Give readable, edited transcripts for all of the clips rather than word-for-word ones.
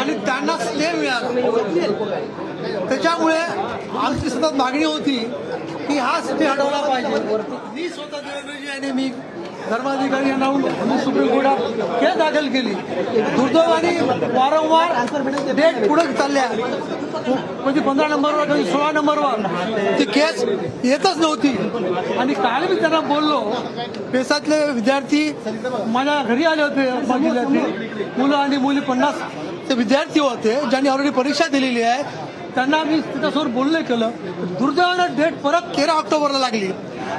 आणि त्यांना स्टे मिळाला। त्याच्यामुळे आमची सतत मागणी होती की हा स्टे हटवला पाहिजे। मी स्वतः देवेंद्रजी आणि मी धर्माधिकारी यांना मी सुप्रीम कोर्टात केस दाखल केली। दुर्दैवाने वारंवार डेट पुढे चालल्या, कधी 15 नंबरवर कधी 16 नंबरवर ती केस येतच नव्हती। आणि काल मी त्यांना बोललो, पेसातले विद्यार्थी माझ्या घरी आले होते, मुलं आणि मुली 50 ते विद्यार्थी होते ज्यांनी ऑलरेडी परीक्षा दिलेली आहे। त्यांना मी त्याच्यासमोर बोलणे केलं। दुर्दैवानं डेट परत 13 ऑक्टोबरला लागली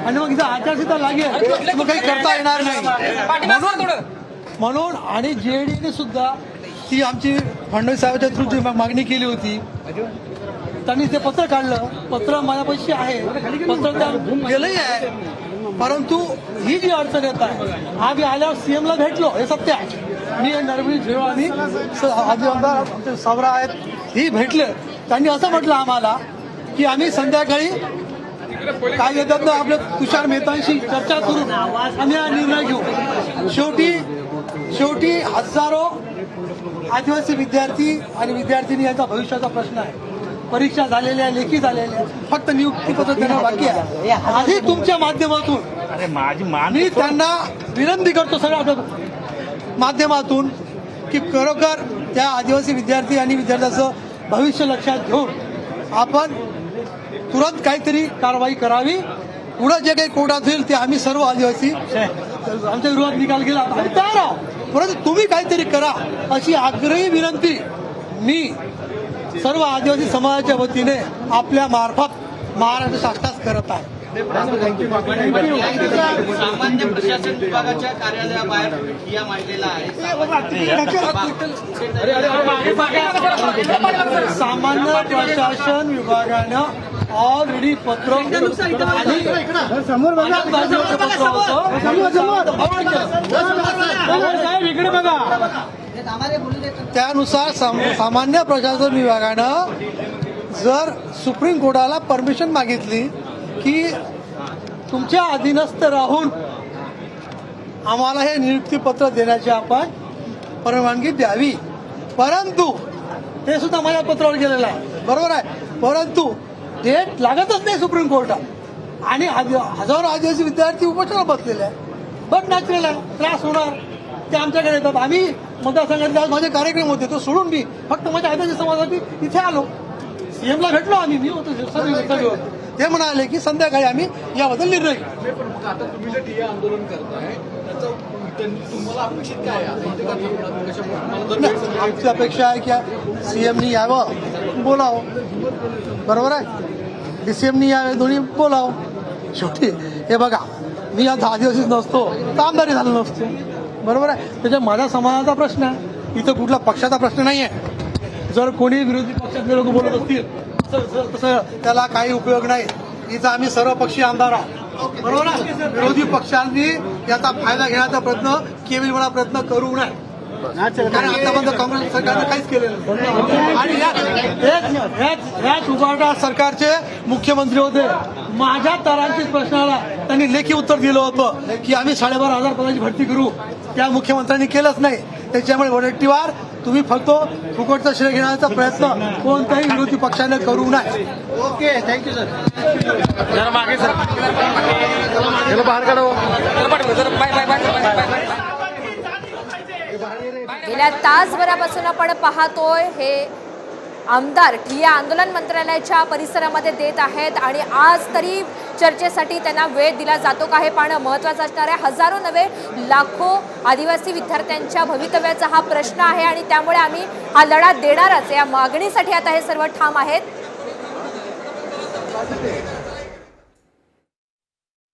आणि मग इथं आचारसंहिता लागेल मग काही करता येणार नाही म्हणून आणि जेडीने सुद्धा ती आमची फडणवीस साहेबांच्या थ्रू जी मागणी केली होती, त्यांनी ते पत्र काढलं। पत्र माझ्यापाशी आहे, पत्र त्या गेलंही आहे। परंतु ही जी अडचण येत आहे, आम्ही आल्यावर सीएमला भेटलो, हे सत्य आहे। मी नरवी झेळ आणि आधी आमदार सावरा आहेत ही भेटले। त्यांनी असं म्हटलं आम्हाला की आम्ही संध्याकाळी काय येतात ना आपल्या तुषार मेहतांशी चर्चा करून आम्ही हा निर्णय घेऊ। शेवटी हजारो आदिवासी विद्यार्थी आणि विद्यार्थिनी यांचा भविष्याचा प्रश्न आहे। परीक्षा झालेल्या, लेखी झालेल्या, फक्त नियुक्तीपत्र देणं बाकी आहे। आधी तुमच्या माध्यमातून मी त्यांना विनंती करतो सगळ्या माध्यमातून की खरोखर त्या आदिवासी विद्यार्थी आणि विद्यार्थ्यांचं भविष्य लक्षात घेऊन आपण तुरंत काहीतरी कारवाई करावी। पुढे जे काही कोर्टात होईल ते आम्ही सर्व आदिवासी आमच्या विरोधात निकाल गेला आम्ही तयार आहोत, परंतु तुम्ही काहीतरी करा अशी आग्रही विनंती मी सर्व आदिवासी समाजाच्या वतीने आपल्या मार्फत महाराष्ट्र शासनास करत आहे। सामान्य प्रशासन विभागाच्या कार्यालयाबाहेर ठिय्या मांडलेला आहे। सामान्य प्रशासन विभागानं ऑलरेडी पत्र त्यानुसार सामान्य प्रशासन विभागानं जर सुप्रीम कोर्टाला परमिशन मागितली की तुमच्या अधीनस्थ राहून आम्हाला हे नियुक्तीपत्र देण्याची आपण परवानगी द्यावी, परंतु ते सुद्धा माझ्या पत्रावर गेलेलं आहे, बरोबर आहे। परंतु डेट लागतच नाही सुप्रीम कोर्टात आणि हजारो आदिवासी विद्यार्थी उपोषणाला बसलेले आहे। बट नॅचरल आहे, त्रास होणार, ते आमच्याकडे येतात। आम्ही मतदारसंघात माझे कार्यक्रम होते तो सोडून मी फक्त माझ्या आदिवासी समाजासाठी इथे आलो। सीएमला भेटलो आम्ही, मी होतो सगळे ते म्हणाले की संध्याकाळी आम्ही याबद्दल निर्णय घेऊ। आता तुम्ही जे ठिय्या आंदोलन करताय त्याचं तुम्हाला अपेक्षित काय आहे? आमची अपेक्षा आहे की सीएमनी यावं, बोलावं, बरोबर आहे। डीसीएमनी यावे, दोन्ही बोलावं। शेवटी हे बघा, मी आता आदिवासीच नसतो तर आमदारी झालो नसतो, बरोबर आहे। त्याच्या माझ्या समाजाचा प्रश्न आहे, इथं कुठला पक्षाचा प्रश्न नाही आहे। जर कोणी विरोधी पक्षातले लोक बोलत असतील तसं त्याला काही उपयोग नाही। इथं आम्ही सर्व पक्षीय आमदार आहोत, बरोबर आहे। विरोधी पक्षांनी याचा फायदा घेण्याचा केविलवाणा प्रयत्न करू नये, कारण आतापर्यंत काँग्रेस सरकारनं काहीच केलेलं नाही। आणि याच उभाटा सरकारचे मुख्यमंत्री होते, माझ्या तरांच्या प्रश्नाला त्यांनी लेखी उत्तर दिलं होतं की आम्ही 12,500 पदाची भरती करू, त्या मुख्यमंत्र्यांनी केलंच नाही। त्याच्यामुळे वडेट्टीवार तुम्ही फक्त फुकटचा श्रेय घेण्याचा प्रयत्न कोणत्याही विरोधी पक्षाने करू नये। Okay, thank you sir. जरा मागे सर, त्याला बाहेर काढावं। गेल्या तासभरापासून आपण पाहतोय हे आमदार ठिय्या आंदोलन मंत्रालयाच्या परिसरामध्ये देत आहेत आणि आज तरी चर्चेसाठी त्यांना वेळ दिला जातो का हे पाहणं महत्त्वाचं असणार आहे। हजारो नव्हे लाखो आदिवासी विद्यार्थ्यांच्या भवितव्याचा हा प्रश्न आहे आणि त्यामुळे आम्ही हा लढा देणारच, या मागणीसाठी आता हे सर्व ठाम आहेत।